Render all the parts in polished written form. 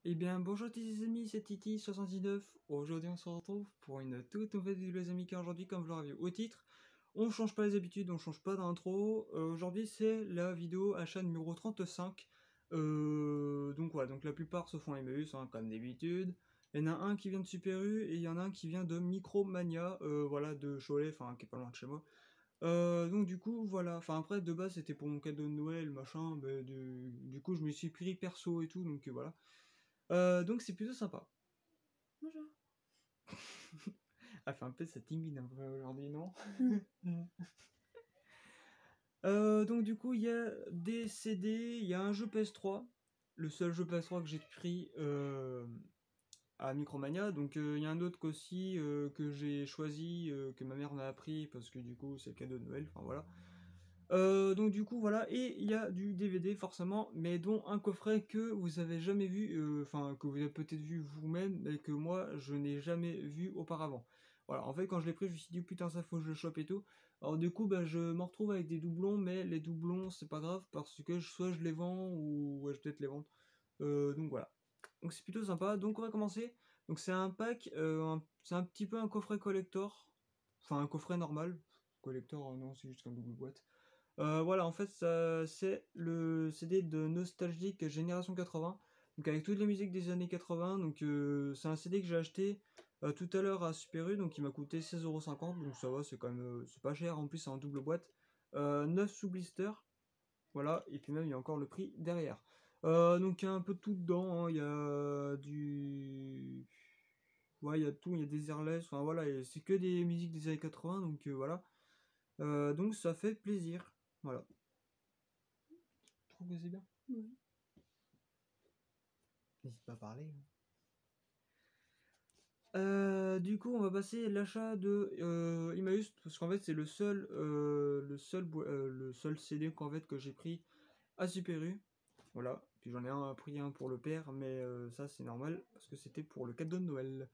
Eh bien, bonjour les amis, c'est Titi79. Aujourd'hui, on se retrouve pour une toute nouvelle vidéo, les amis, car aujourd'hui, comme vous l'aurez vu au titre, on change pas les habitudes, on change pas d'intro. Aujourd'hui, c'est la vidéo achat numéro 35. Donc voilà, donc la plupart se font Emmaüs, hein, comme d'habitude. Il y en a un qui vient de Super U et il y en a un qui vient de Micromania, voilà, de Cholet, enfin, qui est pas loin de chez moi. Donc du coup, voilà, enfin après, de base, c'était pour mon cadeau de Noël, machin, bah, du coup, je me suis pris perso et tout, donc voilà. Donc c'est plutôt sympa. Bonjour. Elle fait un peu sa timide un peu aujourd'hui, non? Donc du coup, il y a des CD, il y a un jeu PS3, le seul jeu PS3 que j'ai pris à Micromania. Donc il y a un autre aussi que j'ai choisi, que ma mère m'a appris parce que du coup c'est le cadeau de Noël, enfin voilà. Donc du coup voilà, et il y a du DVD forcément, mais dont un coffret que vous avez jamais vu, enfin que vous avez peut-être vu vous-même, mais que moi je n'ai jamais vu auparavant. Voilà, en fait quand je l'ai pris, je me suis dit putain ça faut que je le chope et tout. Alors du coup bah, je m'en retrouve avec des doublons, mais les doublons c'est pas grave parce que soit je les vends ou ouais je vais peut-être les vendre. Donc voilà. Donc c'est plutôt sympa. Donc on va commencer. Donc c'est un pack, c'est un petit peu un coffret collector, enfin un coffret normal. Collector non c'est juste un double boîte. Voilà, en fait, c'est le CD de Nostalgique Génération 80, donc avec toutes les musiques des années 80. Donc, c'est un CD que j'ai acheté tout à l'heure à Super U, donc il m'a coûté 16,50 €, donc ça va, c'est quand même c'est pas cher. En plus, c'est en double boîte, 9 sous blister, voilà, et puis même il y a encore le prix derrière. Donc, il y a un peu de tout dedans, hein. Il y a du. Ouais, il y a tout, il y a des airless, enfin voilà, et c'est que des musiques des années 80, donc voilà. Donc, ça fait plaisir, voilà. Tu trouves que c'est bien? Oui. N'hésite pas à parler. Du coup, on va passer l'achat de Emmaüs parce qu'en fait, c'est le seul CD qu'en fait que j'ai pris à Super U. Voilà. Puis j'en ai pris un pour le père, mais ça c'est normal parce que c'était pour le cadeau de Noël.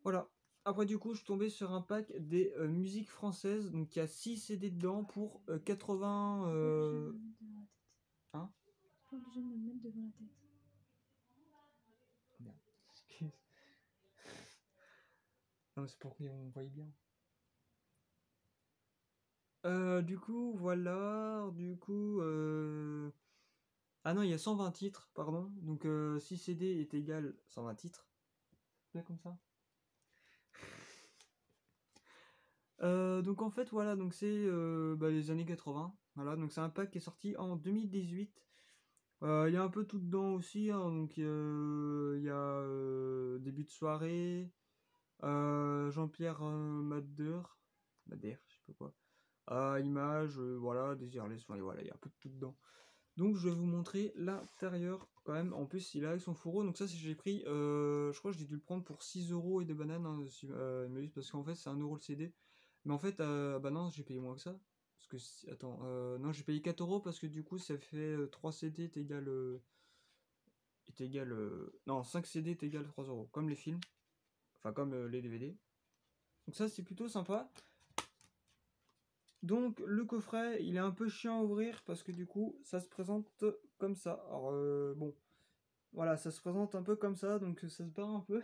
Voilà. Après, du coup, je suis tombé sur un pack des musiques françaises. Donc, il y a 6 CD dedans pour 80. Hein? Pas obligé de me le mettre devant la tête. Merde. Non, c'est pour qu'on voie bien. Du coup, voilà. Du coup. Ah non, il y a 120 titres, pardon. Donc, si CD est égal 120 titres. C'est comme ça. Donc, en fait, voilà. Donc, c'est bah, les années 80. Voilà. Donc, c'est un pack qui est sorti en 2018. Il y a un peu tout dedans aussi, hein. Donc, il y a Début de soirée. Jean-Pierre Madder. Madder, je sais pas quoi. Images, voilà, Désirless, enfin, voilà, il y a un peu de tout dedans. Donc je vais vous montrer l'intérieur quand même. En plus il est avec son fourreau. Donc ça j'ai pris, je crois que j'ai dû le prendre pour 6 € et des bananes, hein, parce qu'en fait c'est 1 € le CD. Mais en fait, bah non, j'ai payé moins que ça. Parce que, attends, non, j'ai payé 4 € parce que du coup ça fait 3 CD est égal non, 5 CD est égal 3 €. Comme les films, enfin comme les DVD. Donc ça c'est plutôt sympa. Donc le coffret, il est un peu chiant à ouvrir parce que du coup, ça se présente comme ça. Alors bon, voilà, ça se présente un peu comme ça, donc ça se barre un peu.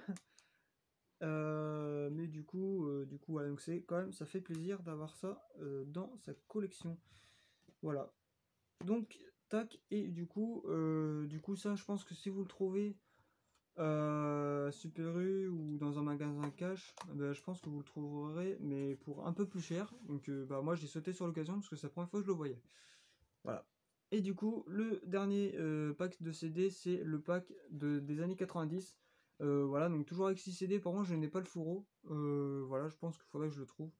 Mais du coup, voilà, donc c'est quand même, ça fait plaisir d'avoir ça dans sa collection. Voilà. Donc tac, et du coup ça, je pense que si vous le trouvez Super U ou dans un magasin cash, bah, je pense que vous le trouverez, mais pour un peu plus cher. Donc bah, moi j'ai sauté sur l'occasion parce que c'est la première fois que je le voyais. Voilà. Et du coup, le dernier pack de CD, c'est le pack des années 90. Voilà, donc toujours avec 6 CD. Par contre, je n'ai pas le fourreau. Voilà, je pense qu'il faudrait que je le trouve.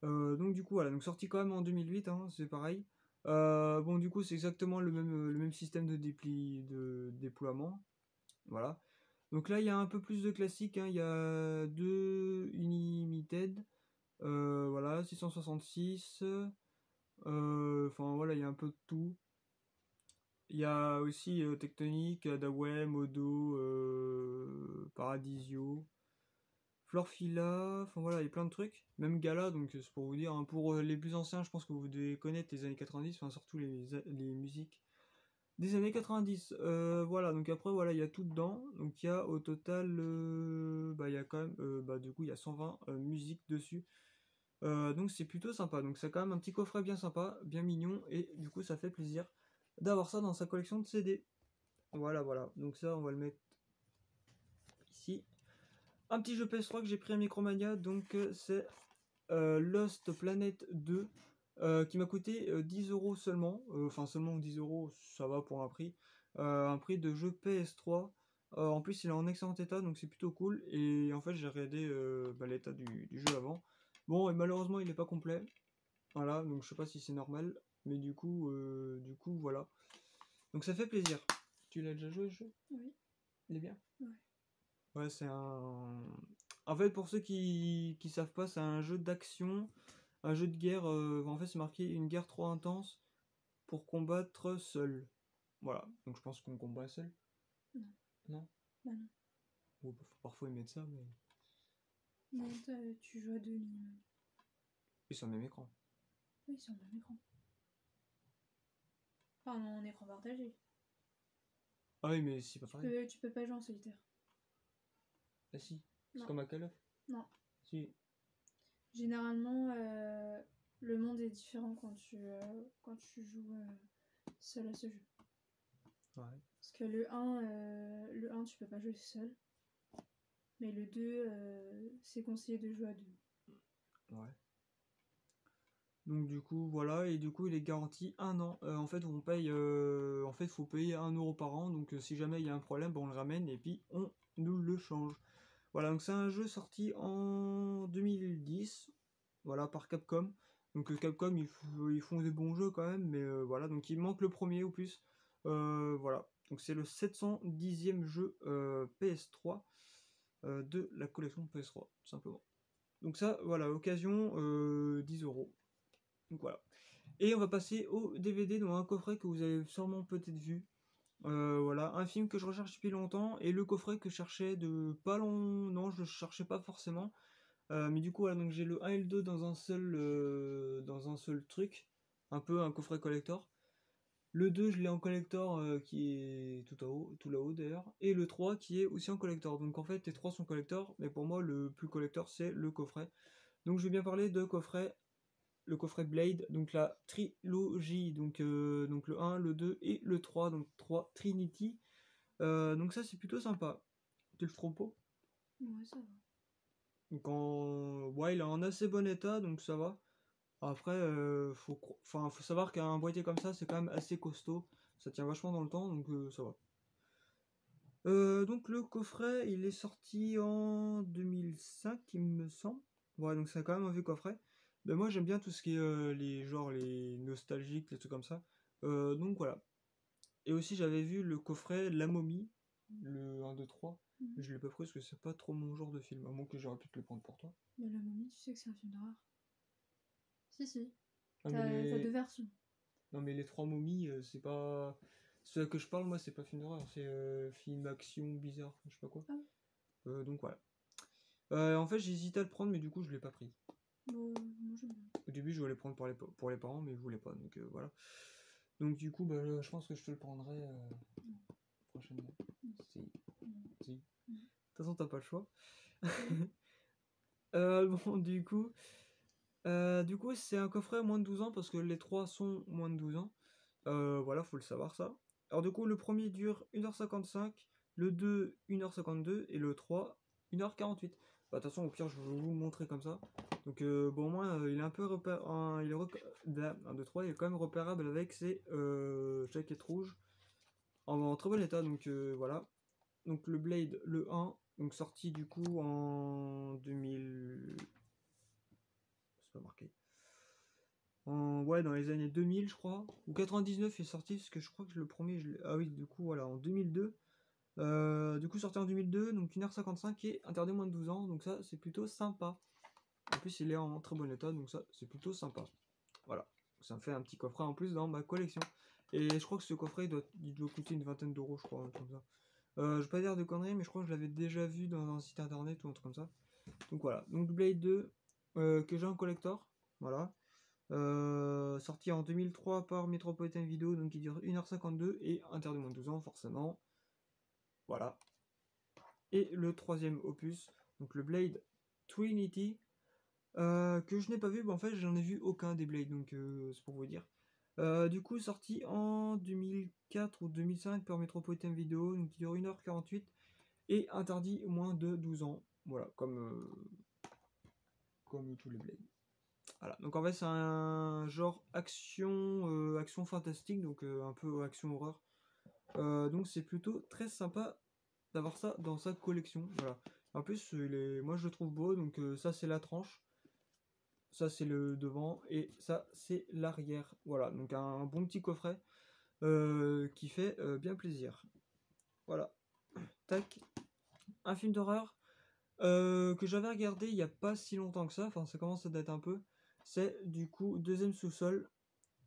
Donc du coup, voilà, donc sorti quand même en 2008, hein, c'est pareil. Bon, du coup, c'est exactement le même système de déploiement. Voilà. Donc là, il y a un peu plus de classiques, hein. Il y a deux Unlimited, voilà, 666. Enfin voilà, il y a un peu de tout. Il y a aussi Tectonic, Adaway, Modo, Paradisio, Florfila, enfin voilà, il y a plein de trucs. Même Gala, donc c'est pour vous dire, hein, pour les plus anciens, je pense que vous devez connaître les années 90, enfin surtout les musiques. Des années 90. Voilà, donc après, voilà, il y a tout dedans. Donc il y a au total, bah, il y a quand même, bah, du coup, il y a 120 musiques dessus. Donc c'est plutôt sympa. Donc c'est quand même un petit coffret bien sympa, bien mignon. Et du coup, ça fait plaisir d'avoir ça dans sa collection de CD. Voilà, voilà. Donc ça, on va le mettre ici. Un petit jeu PS3 que j'ai pris à Micromania. Donc c'est Lost Planet 2. Qui m'a coûté 10 € seulement. Enfin, seulement 10 €, ça va pour un prix. Un prix de jeu PS3. En plus, il est en excellent état, donc c'est plutôt cool. Et en fait, j'ai regardé bah, l'état du jeu avant. Bon, et malheureusement, il n'est pas complet. Voilà, donc je sais pas si c'est normal. Mais du coup, voilà. Donc ça fait plaisir. Tu l'as déjà joué, ce jeu? Oui. Il est bien? Ouais. Ouais, c'est un... En fait, pour ceux qui savent pas, c'est un jeu d'action, un jeu de guerre. En fait, c'est marqué une guerre trop intense pour combattre seul. Voilà, donc je pense qu'on combat seul. Non. Non? Bah non. Bon, parfois ils mettent ça, mais... Non, tu joues à deux minimum. Et sur le même écran. Oui, sur le même écran. Enfin, non, en écran partagé. Ah oui, mais c'est pas pareil. Tu peux pas jouer en solitaire. Ah si, c'est Non. comme à Call of. Non. Si. Généralement, le monde est différent quand tu joues seul à ce jeu. Ouais. Parce que le 1 tu peux pas jouer seul. Mais le 2, c'est conseillé de jouer à deux. Ouais. Donc du coup, voilà, et du coup, il est garanti 1 an. En fait, on paye, en fait, faut payer 1 € par an. Donc si jamais il y a un problème, ben, on le ramène et puis on nous le change. Voilà, donc c'est un jeu sorti en 2010, voilà, par Capcom. Donc Capcom, ils font des bons jeux quand même, mais voilà, donc il manque le premier ou plus. Voilà, donc c'est le 710e jeu PS3 de la collection PS3, tout simplement. Donc ça, voilà, occasion, 10 €. Donc voilà. Et on va passer au DVD, dans un coffret que vous avez sûrement peut-être vu. Voilà, un film que je recherche depuis longtemps et le coffret que je cherchais de pas long. Non, je le cherchais pas forcément. Mais du coup, voilà, donc j'ai le 1 et le 2 dans un seul truc. Un peu un coffret collector. Le 2, je l'ai en collector qui est tout tout là-haut d'ailleurs. Et le 3 qui est aussi en collector. Donc en fait, les trois sont collector. Mais pour moi, le plus collector, c'est le coffret. Donc je vais bien parler de coffret. Le coffret Blade, donc la trilogie. Donc le 1, le 2 et le 3. Donc 3 Trinity. Donc ça, c'est plutôt sympa. Tu le trouves pas? Ouais, ça va. Donc ouais, il est en assez bon état, donc ça va. Après, faut savoir qu'un boîtier comme ça, c'est quand même assez costaud. Ça tient vachement dans le temps, donc ça va. Donc le coffret, il est sorti en 2005, il me semble. Ouais, donc c'est quand même un vieux coffret. Mais moi, j'aime bien tout ce qui est les nostalgiques, les trucs comme ça. Donc voilà. Et aussi, j'avais vu le coffret La Momie, le 1, 2, 3. Mais je l'ai pas pris parce que c'est pas trop mon genre de film, à moins que j'aurais pu te le prendre pour toi. Mais La Momie, tu sais que c'est un film d'horreur. Si. Ah, T'as deux versions. Non, mais les trois momies, c'est pas. Ce que je parle, moi, c'est pas film d'horreur, c'est film action bizarre, je sais pas quoi. Ah. Donc voilà. En fait, j'ai hésité à le prendre, mais du coup, je l'ai pas pris. Bon, moi j'aime bien. Au début, je voulais le prendre pour les parents, mais ils voulaient pas, donc voilà. Donc du coup, bah, je pense que je te le prendrai prochainement. Si. Si. De toute façon, t'as pas le choix. Bon, du coup, c'est un coffret à moins de 12 ans parce que les trois sont moins de 12 ans. Voilà, faut le savoir ça. Alors du coup, le premier dure 1h55, le 2 1h52 et le 3 1h48. Bah, de toute façon, au pire, je vais vous le montrer comme ça. Donc bon, au moins, il est un peu repérable. 1, 2, 3, il est quand même repérable avec ses jaquettes rouges en très bon état. Donc voilà. Donc le Blade, le 1, donc sorti du coup en 2000. C'est pas marqué. Ouais, dans les années 2000, je crois. Ou 99 est sorti, parce que je crois que le premier. Ah oui, du coup, voilà, en 2002. Du coup, sorti en 2002, donc 1h55 et interdit moins de 12 ans. Donc ça, c'est plutôt sympa. En plus, il est en très bon état, donc ça, c'est plutôt sympa. Voilà. Ça me fait un petit coffret en plus dans ma collection. Et je crois que ce coffret, il doit coûter une vingtaine d'euros, je crois, comme ça. Je vais pas dire de conneries, mais je crois que je l'avais déjà vu dans un site internet ou un truc comme ça. Donc voilà. Donc Blade 2, que j'ai en collector. Voilà. Sorti en 2003 par Metropolitan Video, donc il dure 1h52 et interdit moins de 12 ans, forcément. Voilà. Et le troisième opus, donc le Blade Trinity, que je n'ai pas vu, en fait j'en ai vu aucun des Blades, donc c'est pour vous dire. Du coup, sorti en 2004 ou 2005 par Metropolitan Video, donc il dure 1h48 et interdit moins de 12 ans. Voilà, comme tous les Blades. Voilà, donc en fait c'est un genre action fantastique, donc un peu action horreur. Donc c'est plutôt très sympa d'avoir ça dans sa collection. Voilà. En plus, moi je le trouve beau, donc ça c'est la tranche, ça c'est le devant et ça c'est l'arrière. Voilà, donc un bon petit coffret qui fait bien plaisir. Voilà. Tac. Un film d'horreur que j'avais regardé il n'y a pas si longtemps que ça, enfin ça commence à dater un peu. C'est du coup Deuxième sous-sol.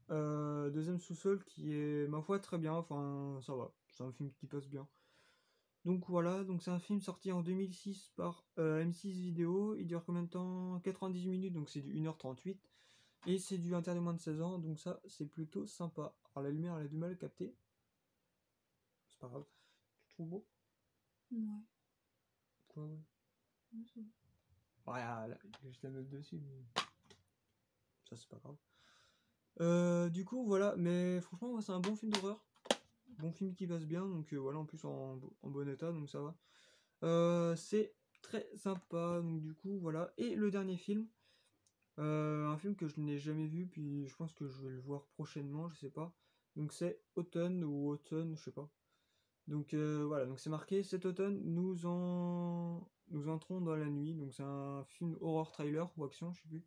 Deuxième sous-sol qui est ma foi très bien, enfin ça va, c'est un film qui passe bien. Donc voilà, donc c'est un film sorti en 2006 par M6 Vidéo, il dure combien de temps? 98 minutes, donc c'est du 1h38. Et c'est du interdit moins de 16 ans, donc ça c'est plutôt sympa. Alors la lumière elle a du mal à capter, c'est pas grave. Tu trouves beau? Ouais. Quoi, ouais. Ouais, ça va. Ouais, ah, là, il y a juste la meuf dessus, mais ça c'est pas grave. Du coup voilà, mais franchement ouais, c'est un bon film d'horreur. Bon film qui passe bien, donc voilà, en plus en bon état, donc ça va. C'est très sympa, donc du coup voilà. Et le dernier film, un film que je n'ai jamais vu, puis je pense que je vais le voir prochainement, je sais pas. Donc c'est Automne ou Automne, je sais pas. Donc voilà, donc c'est marqué cet automne, nous entrons dans la nuit. Donc c'est un film horror trailer ou action, je sais plus.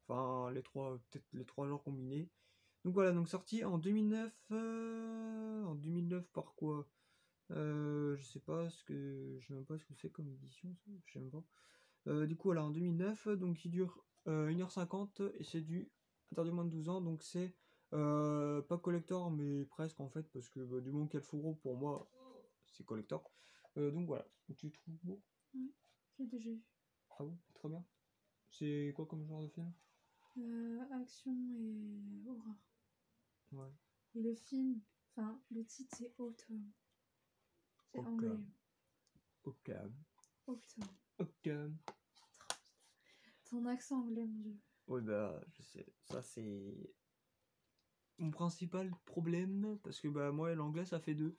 Enfin peut-être les trois genres combinés. Donc voilà, donc sorti en 2009. En 2009 par quoi? Je sais pas je sais même pas ce que c'est comme édition, ça, je sais même pas. Du coup, voilà, en 2009, donc il dure 1h50 et c'est du interdit moins de 12 ans, donc c'est pas collector, mais presque en fait, parce que du moment qu'il y a le fourreau, pour moi, c'est collector. Donc voilà, donc, tu trouves beau? Ouais, j'ai déjà vu. Ah bon, très bien. C'est quoi comme genre de film? Action et horreur. Ouais. Et le film, enfin, le titre c'est Autumn. C'est Ok. anglais. Ok. Autumn. Ok. Ton accent anglais, mon dieu. Oui, bah, je sais. Ça, c'est mon principal problème, parce que bah, moi, l'anglais, ça fait deux.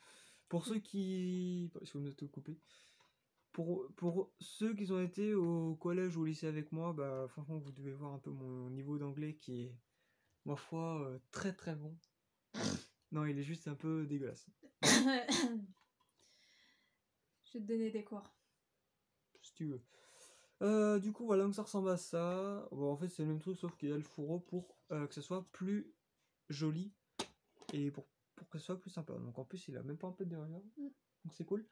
Pour ceux qui... Parce qu'on a tout coupé. Pour ceux qui ont été au collège ou au lycée avec moi, bah franchement vous devez voir un peu mon niveau d'anglais qui est, ma foi, très très bon. Non, il est juste un peu dégueulasse. Je vais te donner des cours. Si tu veux. Du coup voilà, donc ça ressemble à ça. Bon, en fait c'est le même truc sauf qu'il y a le fourreau pour que ça soit plus joli et pour que ce soit plus sympa. Donc en plus il a même pas un peu de derrière. Donc c'est cool.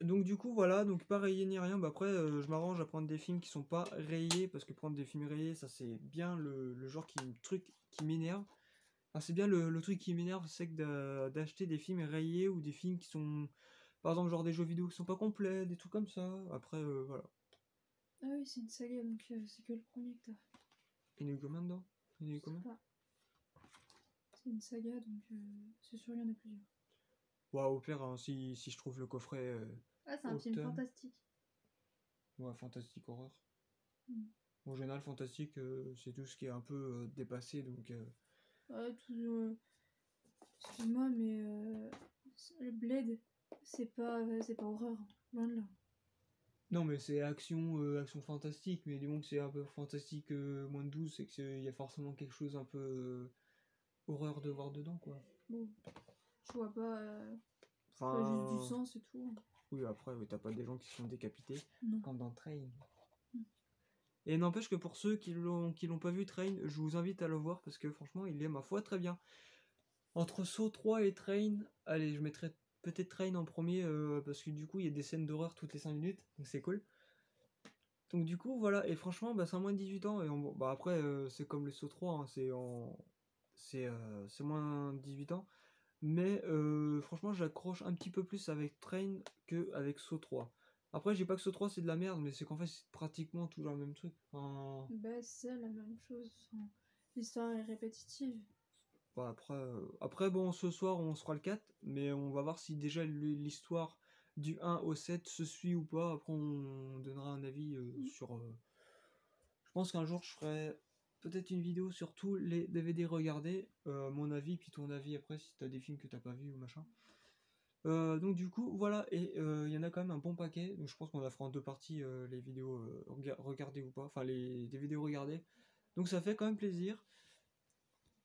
Donc du coup voilà, donc pas rayé ni rien, bah après je m'arrange à prendre des films qui sont pas rayés, parce que prendre des films rayés, ça c'est bien le genre truc qui m'énerve. Enfin, c'est bien le truc qui m'énerve, c'est que d'acheter des films rayés ou des films qui sont, par exemple genre des jeux vidéo qui sont pas complets, des trucs comme ça. Après voilà. Ah oui, c'est une saga, donc c'est que le premier que t'as. Il y en a eu combien dedans? Il y en a eu Je sais combien? pas. C'est une saga, donc c'est sûr, il y en a plusieurs. Ouais, au pire, hein, si je trouve le coffret Ah, c'est un film Autumn, fantastique. ouais, fantastique horreur. Mm. En général, fantastique, c'est tout ce qui est un peu dépassé, donc Ouais, excuse-moi, mais le Blade, c'est pas horreur. Loin de là. non, mais c'est action fantastique, mais du moment que c'est un peu fantastique moins de 12, c'est qu'il y a forcément quelque chose un peu horreur de voir dedans, quoi. Bon, je vois pas. Pas juste du Enfin, sang, c'est tout. oui, après, oui, t'as pas des gens qui se sont décapités, Non. comme dans Train. Mm. Et n'empêche que pour ceux qui l'ont pas vu, Train, je vous invite à le voir, parce que franchement, il est, ma foi, très bien. Entre Saw 3 et Train, allez, je mettrais peut-être Train en premier, parce que du coup, il y a des scènes d'horreur toutes les 5 minutes, donc c'est cool. Donc du coup voilà, et franchement bah, c'est à moins de 18 ans, et bah, après c'est comme les Saut 3, hein, c'est moins de 18 ans, mais franchement j'accroche un petit peu plus avec Train que avec Saut 3. Après, j'ai pas que ce 3 c'est de la merde, mais c'est qu'en fait, c'est pratiquement toujours le même truc. Enfin, Bah, c'est la même chose. Enfin, l'histoire est répétitive. bon, après, bon, ce soir, on se fera le 4, mais on va voir si déjà l'histoire du 1 au 7 se suit ou pas. Après, on donnera un avis sur. Je pense qu'un jour, je ferai peut-être une vidéo sur tous les DVD regardés, mon avis, puis ton avis après, si t'as des films que t'as pas vus ou machin. Donc du coup voilà, et il y en a quand même un bon paquet, donc je pense qu'on la fera en deux parties, les vidéos regardées ou pas, enfin des vidéos regardées, donc ça fait quand même plaisir.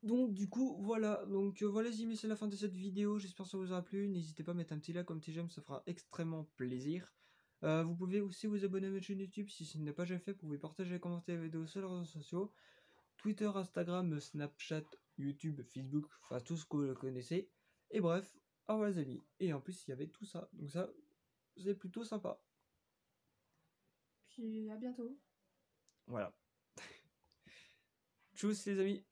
Donc du coup voilà, donc voilà les amis, c'est la fin de cette vidéo, j'espère que ça vous aura plu, n'hésitez pas à mettre un petit like, un petit j'aime, ça fera extrêmement plaisir. Vous pouvez aussi vous abonner à ma chaîne YouTube si ce n'est pas déjà fait, vous pouvez partager et commenter la vidéo sur les réseaux sociaux, Twitter, Instagram, Snapchat, YouTube, Facebook, enfin tout ce que vous connaissez. Et bref, au revoir les amis. Et en plus, il y avait tout ça. Donc ça, c'est plutôt sympa. Puis à bientôt. Voilà. Tchuss les amis.